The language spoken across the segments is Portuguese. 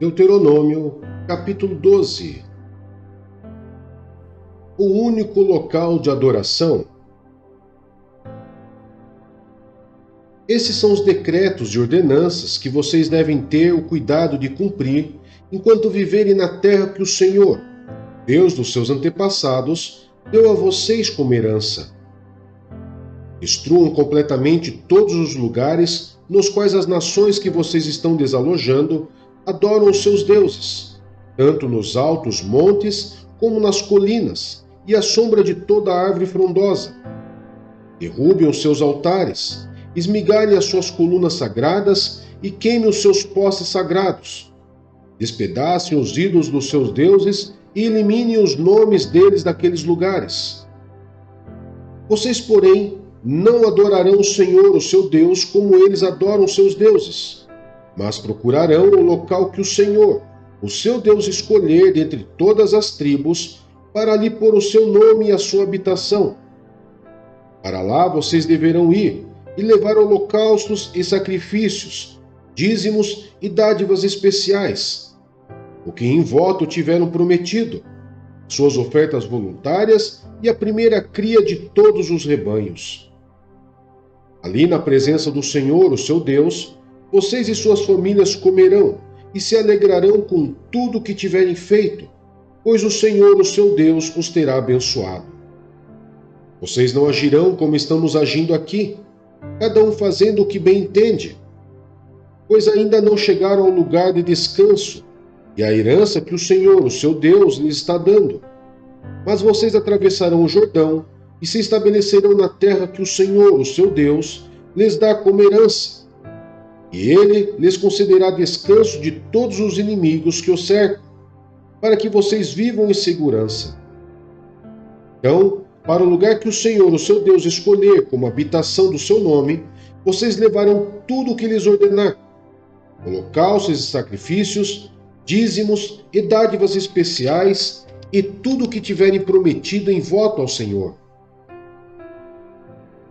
Deuteronômio, capítulo 12. O único local de adoração. Esses são os decretos e ordenanças que vocês devem ter o cuidado de cumprir enquanto viverem na terra que o Senhor, Deus dos seus antepassados, deu a vocês como herança. Destruam completamente todos os lugares nos quais as nações que vocês estão desalojando adoram os seus deuses, tanto nos altos montes como nas colinas e à sombra de toda árvore frondosa. Derrubem os seus altares, esmigalhem as suas colunas sagradas e queimem os seus postes sagrados. Despedacem os ídolos dos seus deuses e eliminem os nomes deles daqueles lugares. Vocês, porém, não adorarão o Senhor, o seu Deus, como eles adoram seus deuses, mas procurarão o local que o Senhor, o seu Deus, escolher dentre todas as tribos, para ali pôr o seu nome e a sua habitação. Para lá vocês deverão ir e levar holocaustos e sacrifícios, dízimos e dádivas especiais, o que em voto tiveram prometido, suas ofertas voluntárias e a primeira cria de todos os rebanhos. Ali na presença do Senhor, o seu Deus, vocês e suas famílias comerão e se alegrarão com tudo o que tiverem feito, pois o Senhor, o seu Deus, os terá abençoado. Vocês não agirão como estamos agindo aqui, cada um fazendo o que bem entende, pois ainda não chegaram ao lugar de descanso e à herança que o Senhor, o seu Deus, lhes está dando. Mas vocês atravessarão o Jordão e se estabelecerão na terra que o Senhor, o seu Deus, lhes dá como herança. E ele lhes concederá descanso de todos os inimigos que os cercam, para que vocês vivam em segurança. Então, para o lugar que o Senhor, o seu Deus, escolher como habitação do seu nome, vocês levarão tudo o que lhes ordenar: holocaustos e sacrifícios, dízimos e dádivas especiais, e tudo o que tiverem prometido em voto ao Senhor.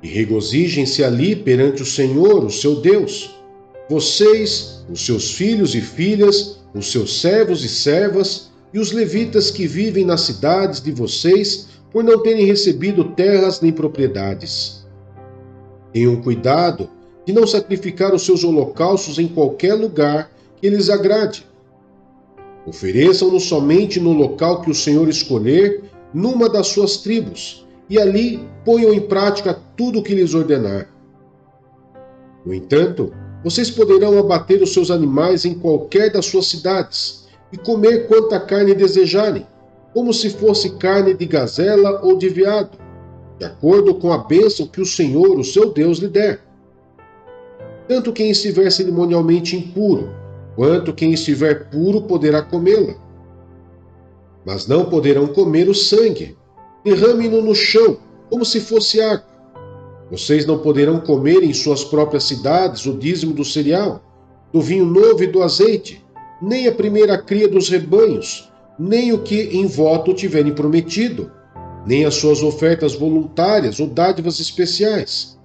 E regozijem-se ali perante o Senhor, o seu Deus, vocês, os seus filhos e filhas, os seus servos e servas, e os levitas que vivem nas cidades de vocês, por não terem recebido terras nem propriedades. Tenham cuidado de não sacrificar os seus holocaustos em qualquer lugar que lhes agrade. Ofereçam-nos somente no local que o Senhor escolher, numa das suas tribos, e ali ponham em prática tudo o que lhes ordenar. No entanto, vocês poderão abater os seus animais em qualquer das suas cidades e comer quanta carne desejarem, como se fosse carne de gazela ou de veado, de acordo com a bênção que o Senhor, o seu Deus, lhe der. Tanto quem estiver cerimonialmente impuro, quanto quem estiver puro poderá comê-la. Mas não poderão comer o sangue. Derrame-no no chão, como se fosse água. Vocês não poderão comer em suas próprias cidades o dízimo do cereal, do vinho novo e do azeite, nem a primeira cria dos rebanhos, nem o que em voto tiverem prometido, nem as suas ofertas voluntárias ou dádivas especiais.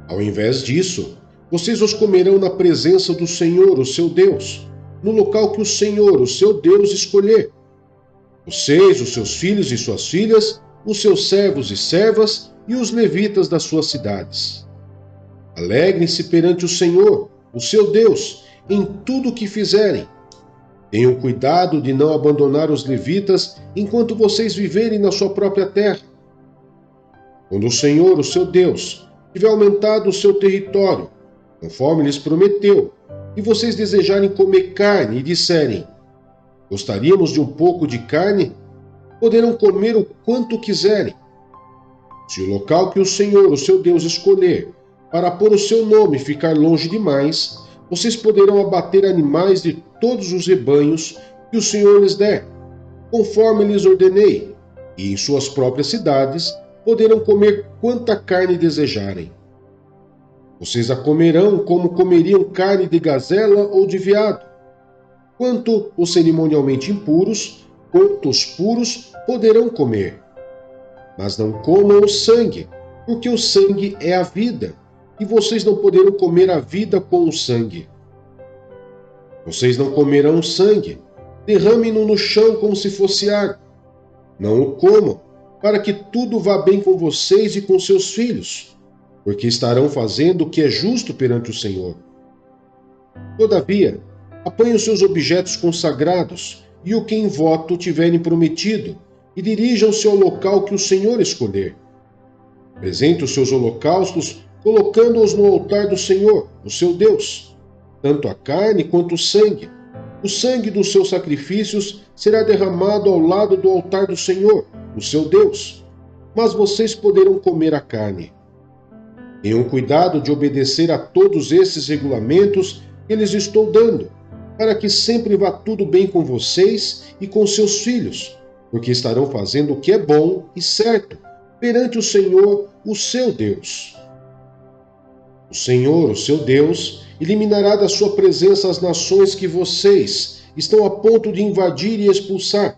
Ao invés disso, vocês os comerão na presença do Senhor, o seu Deus, no local que o Senhor, o seu Deus, escolher. Vocês, os seus filhos e suas filhas, os seus servos e servas e os levitas das suas cidades. Alegrem-se perante o Senhor, o seu Deus, em tudo o que fizerem. Tenham cuidado de não abandonar os levitas enquanto vocês viverem na sua própria terra. Quando o Senhor, o seu Deus, tiver aumentado o seu território, conforme lhes prometeu, e vocês desejarem comer carne e disserem: gostaríamos de um pouco de carne, poderão comer o quanto quiserem. Se o local que o Senhor, o seu Deus, escolher para pôr o seu nome ficar longe demais, vocês poderão abater animais de todos os rebanhos que o Senhor lhes der, conforme lhes ordenei, e em suas próprias cidades poderão comer quanta carne desejarem. Vocês a comerão como comeriam carne de gazela ou de veado. Quanto os cerimonialmente impuros, quanto os puros poderão comer. Mas não comam o sangue, porque o sangue é a vida, e vocês não poderão comer a vida com o sangue. Vocês não comerão sangue. Derrame-no no chão como se fosse água. Não o comam, para que tudo vá bem com vocês e com seus filhos, porque estarão fazendo o que é justo perante o Senhor. Todavia, apanhem os seus objetos consagrados e o que em voto tiverem prometido, e dirijam-se ao local que o Senhor escolher. Apresente os seus holocaustos, colocando-os no altar do Senhor, o seu Deus, tanto a carne quanto o sangue. O sangue dos seus sacrifícios será derramado ao lado do altar do Senhor, o seu Deus, mas vocês poderão comer a carne. Tenham cuidado de obedecer a todos esses regulamentos que lhes estou dando, para que sempre vá tudo bem com vocês e com seus filhos, porque estarão fazendo o que é bom e certo perante o Senhor, o seu Deus. O Senhor, o seu Deus, eliminará da sua presença as nações que vocês estão a ponto de invadir e expulsar.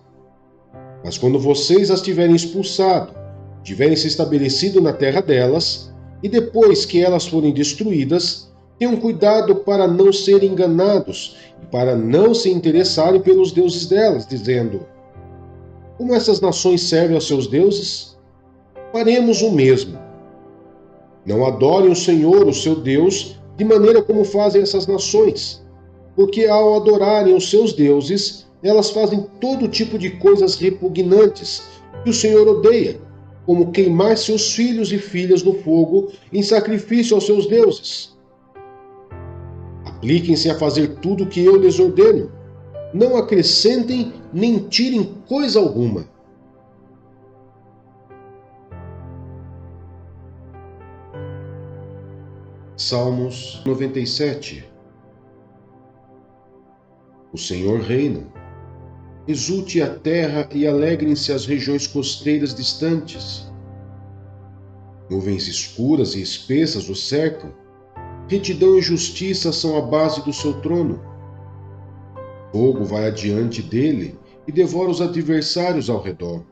Mas quando vocês as tiverem expulsado, tiverem se estabelecido na terra delas, e depois que elas forem destruídas, tenham cuidado para não serem enganados e para não se interessarem pelos deuses delas, dizendo: como essas nações servem aos seus deuses? Faremos o mesmo. Não adorem o Senhor, o seu Deus, de maneira como fazem essas nações, porque ao adorarem os seus deuses, elas fazem todo tipo de coisas repugnantes que o Senhor odeia, como queimar seus filhos e filhas no fogo em sacrifício aos seus deuses. Apliquem-se a fazer tudo o que eu lhes ordeno. Não acrescentem nem tirem coisa alguma. Salmos 97. O Senhor reina. Exulte a terra e alegrem-se as regiões costeiras distantes. Nuvens escuras e espessas o cercam. Retidão e justiça são a base do seu trono. Fogo vai adiante dele e devora os adversários ao redor.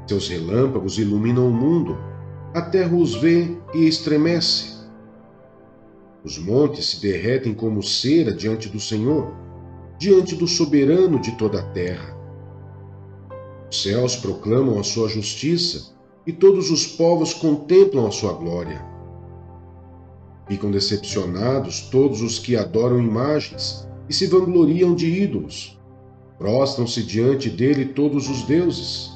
Seus relâmpagos iluminam o mundo. A terra os vê e estremece. Os montes se derretem como cera diante do Senhor, diante do soberano de toda a terra. Os céus proclamam a sua justiça e todos os povos contemplam a sua glória. Ficam decepcionados todos os que adoram imagens e se vangloriam de ídolos. Prostram-se diante dele todos os deuses.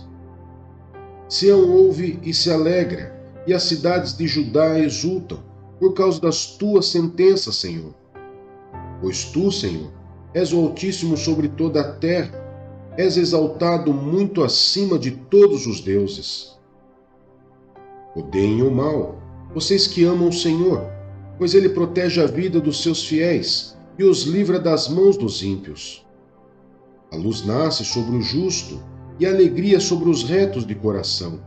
Sião ouve e se alegra, e as cidades de Judá exultam por causa das tuas sentenças, Senhor. Pois tu, Senhor, és o Altíssimo sobre toda a terra, és exaltado muito acima de todos os deuses. Odeiem o mal, vocês que amam o Senhor, pois ele protege a vida dos seus fiéis e os livra das mãos dos ímpios. A luz nasce sobre o justo e a alegria sobre os retos de coração.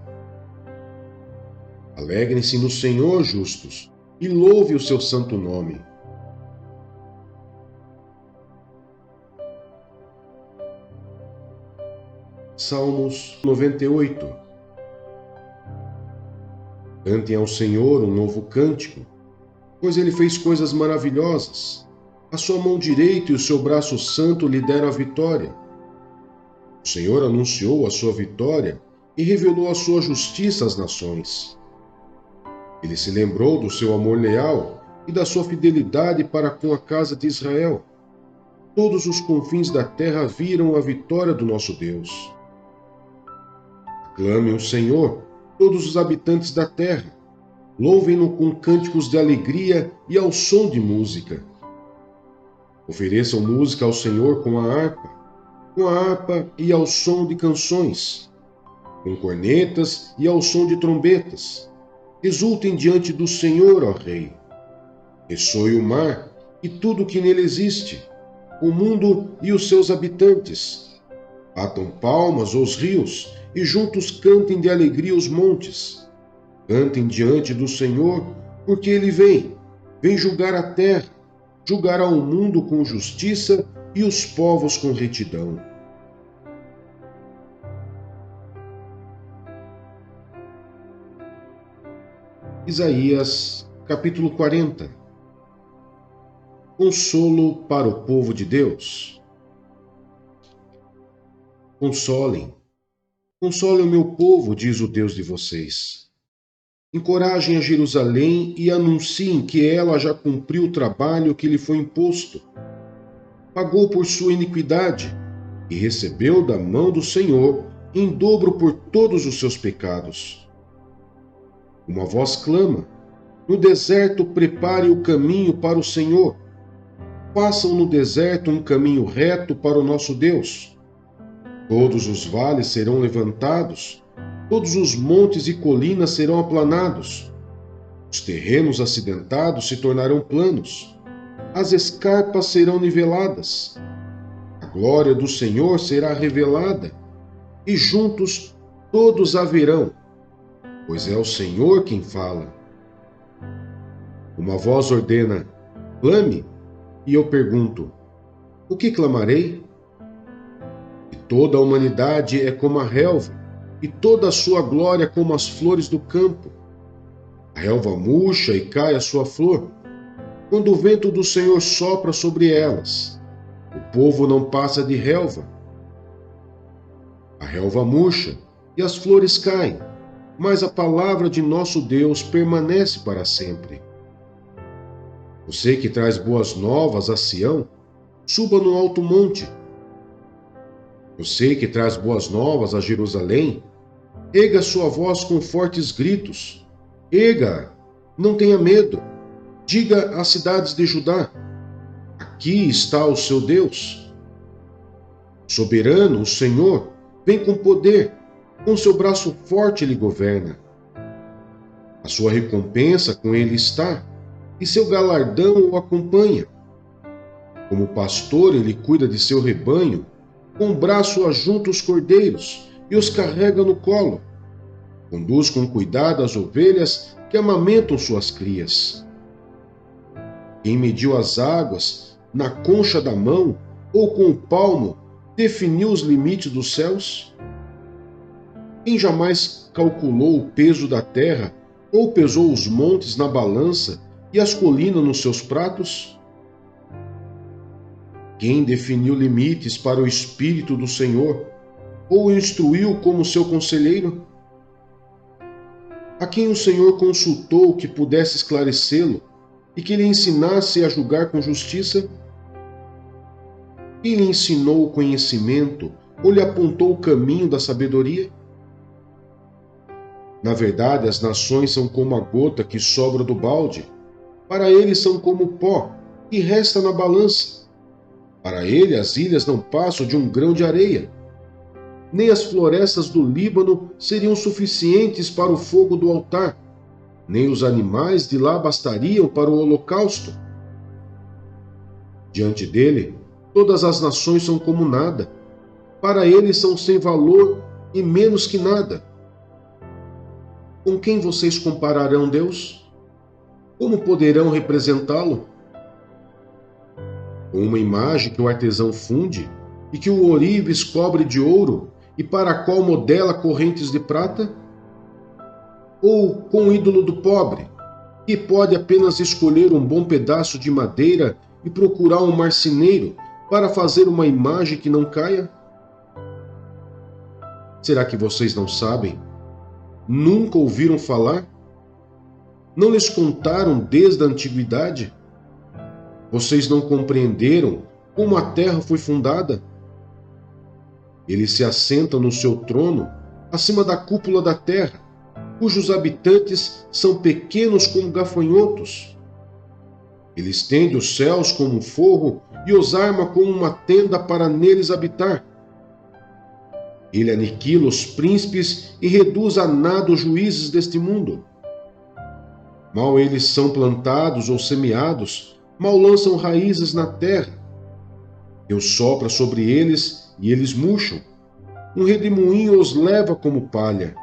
Alegrem-se no Senhor, justos, e louve o seu santo nome. Salmos 98. Cantem ao Senhor um novo cântico, pois ele fez coisas maravilhosas. A sua mão direita e o seu braço santo lhe deram a vitória. O Senhor anunciou a sua vitória e revelou a sua justiça às nações. Ele se lembrou do seu amor leal e da sua fidelidade para com a casa de Israel. Todos os confins da terra viram a vitória do nosso Deus. Aclamem o Senhor, todos os habitantes da terra. Louvem-no com cânticos de alegria e ao som de música. Ofereçam música ao Senhor com a harpa e ao som de canções, com cornetas e ao som de trombetas. Exultem diante do Senhor, ó Rei. Ressoe o mar e tudo o que nele existe, o mundo e os seus habitantes. Batam palmas os rios e juntos cantem de alegria os montes. Cantem diante do Senhor, porque ele vem julgar a terra, julgará o mundo com justiça e os povos com retidão. Isaías, capítulo 40. Consolo para o povo de Deus. Consolem, consolem o meu povo, diz o Deus de vocês. Encorajem a Jerusalém e anunciem que ela já cumpriu o trabalho que lhe foi imposto. Pagou por sua iniquidade e recebeu da mão do Senhor em dobro por todos os seus pecados. Uma voz clama: no deserto prepare o caminho para o Senhor. Façam no deserto um caminho reto para o nosso Deus. Todos os vales serão levantados, todos os montes e colinas serão aplanados. Os terrenos acidentados se tornarão planos, as escarpas serão niveladas. A glória do Senhor será revelada, e juntos todos a verão, pois é o Senhor quem fala. Uma voz ordena: clame, e eu pergunto: o que clamarei? E toda a humanidade é como a relva, e toda a sua glória como as flores do campo. A relva murcha e cai a sua flor, quando o vento do Senhor sopra sobre elas. O povo não passa de relva. A relva murcha e as flores caem, mas a palavra de nosso Deus permanece para sempre. Você que traz boas novas a Sião, suba no alto monte. Você que traz boas novas a Jerusalém, erga sua voz com fortes gritos. Erga, não tenha medo. Diga às cidades de Judá: aqui está o seu Deus. Soberano, o Senhor, vem com poder, com seu braço forte ele governa. A sua recompensa com ele está, e seu galardão o acompanha. Como pastor, ele cuida de seu rebanho, com o braço ajunta os cordeiros e os carrega no colo. Conduz com cuidado as ovelhas que amamentam suas crias. Quem mediu as águas na concha da mão ou com o palmo definiu os limites dos céus? Quem jamais calculou o peso da terra ou pesou os montes na balança e as colinas nos seus pratos? Quem definiu limites para o Espírito do Senhor, ou o instruiu como seu conselheiro? A quem o Senhor consultou que pudesse esclarecê-lo e que lhe ensinasse a julgar com justiça? Quem lhe ensinou o conhecimento ou lhe apontou o caminho da sabedoria? Na verdade, as nações são como a gota que sobra do balde. Para ele são como o pó, que resta na balança. Para ele as ilhas não passam de um grão de areia. Nem as florestas do Líbano seriam suficientes para o fogo do altar, nem os animais de lá bastariam para o holocausto. Diante dele, todas as nações são como nada. Para ele são sem valor e menos que nada. Com quem vocês compararão Deus? Como poderão representá-lo? Com uma imagem que o artesão funde e que o ourives cobre de ouro e para a qual modela correntes de prata? Ou com o ídolo do pobre, que pode apenas escolher um bom pedaço de madeira e procurar um marceneiro para fazer uma imagem que não caia? Será que vocês não sabem? Nunca ouviram falar? Não lhes contaram desde a antiguidade? Vocês não compreenderam como a terra foi fundada? Ele se assenta no seu trono, acima da cúpula da terra, cujos habitantes são pequenos como gafanhotos. Ele estende os céus como um forro e os arma como uma tenda para neles habitar. Ele aniquila os príncipes e reduz a nada os juízes deste mundo. Mal eles são plantados ou semeados, mal lançam raízes na terra. Deus sopra sobre eles e eles murcham. Um redemoinho os leva como palha.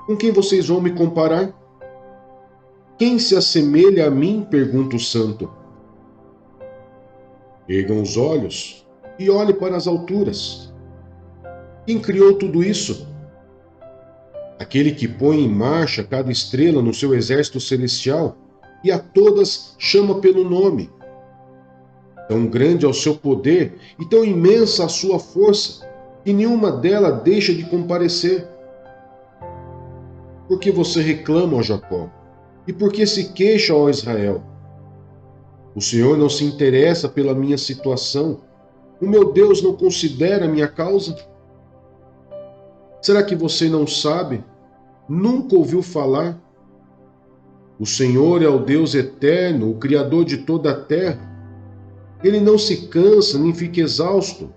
Com quem vocês vão me comparar? Quem se assemelha a mim? Pergunta o santo. Ergam os olhos e olhem para as alturas. Quem criou tudo isso? Aquele que põe em marcha cada estrela no seu exército celestial e a todas chama pelo nome. Tão grande é o seu poder e tão imensa a sua força, que nenhuma delas deixa de comparecer. Por que você reclama, ó Jacó? E por que se queixa, ó Israel? O Senhor não se interessa pela minha situação. O meu Deus não considera a minha causa? Será que você não sabe? Nunca ouviu falar? O Senhor é o Deus eterno, o Criador de toda a terra. Ele não se cansa nem fica exausto.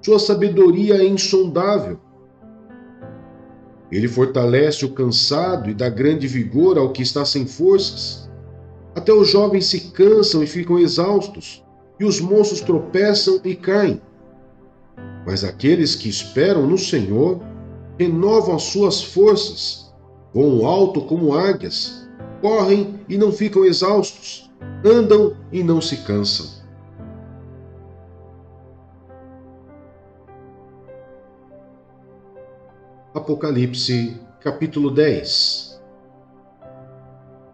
Sua sabedoria é insondável. Ele fortalece o cansado e dá grande vigor ao que está sem forças. Até os jovens se cansam e ficam exaustos, e os moços tropeçam e caem. Mas aqueles que esperam no Senhor renovam as suas forças, voam alto como águias, correm e não ficam exaustos, andam e não se cansam. Apocalipse, capítulo 10.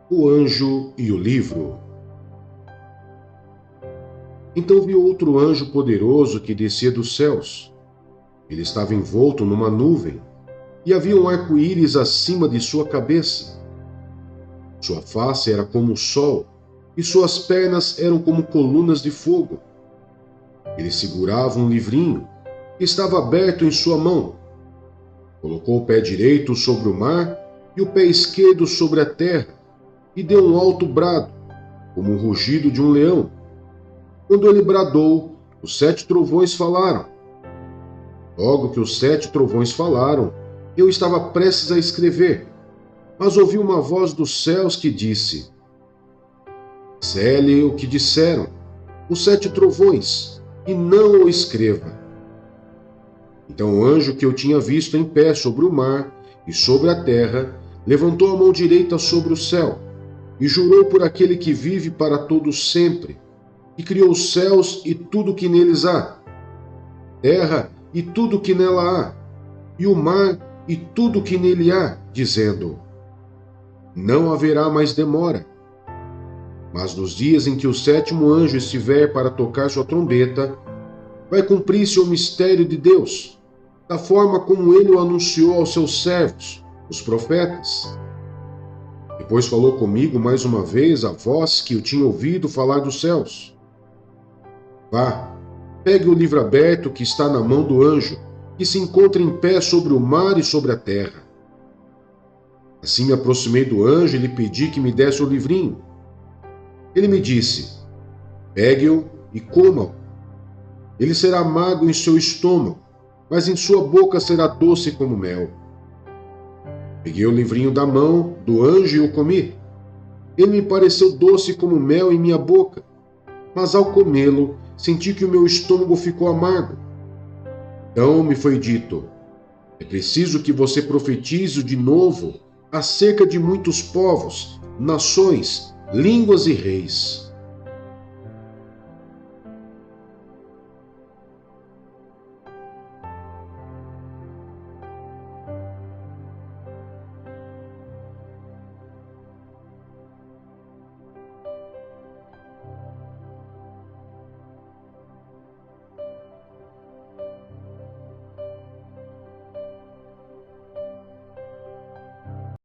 O anjo e o livro. Então vi outro anjo poderoso que descia dos céus. Ele estava envolto numa nuvem, e havia um arco-íris acima de sua cabeça. Sua face era como o sol, e suas pernas eram como colunas de fogo. Ele segurava um livrinho, que estava aberto em sua mão. Colocou o pé direito sobre o mar e o pé esquerdo sobre a terra, e deu um alto brado, como o rugido de um leão. Quando ele bradou, os 7 trovões falaram. Logo que os 7 trovões falaram, eu estava prestes a escrever, mas ouvi uma voz dos céus que disse: Cele o que disseram os 7 trovões, e não o escreva. Então o anjo que eu tinha visto em pé sobre o mar e sobre a terra levantou a mão direita sobre o céu e jurou por aquele que vive para todo sempre, que criou os céus e tudo que neles há, terra e tudo que nela há, e o mar e tudo que nele há, dizendo: Não haverá mais demora. Mas nos dias em que o 7º anjo estiver para tocar sua trombeta, vai cumprir-se o mistério de Deus, da forma como ele o anunciou aos seus servos, os profetas. Depois falou comigo mais uma vez a voz que eu tinha ouvido falar dos céus. Vá, pegue o livro aberto que está na mão do anjo, que se encontra em pé sobre o mar e sobre a terra. Assim me aproximei do anjo e lhe pedi que me desse o livrinho. Ele me disse: Pegue-o e coma-o. Ele será amargo em seu estômago, mas em sua boca será doce como mel. Peguei o livrinho da mão do anjo e o comi. Ele me pareceu doce como mel em minha boca, mas ao comê-lo, senti que o meu estômago ficou amargo. Então me foi dito: é preciso que você profetize de novo acerca de muitos povos, nações, línguas e reis.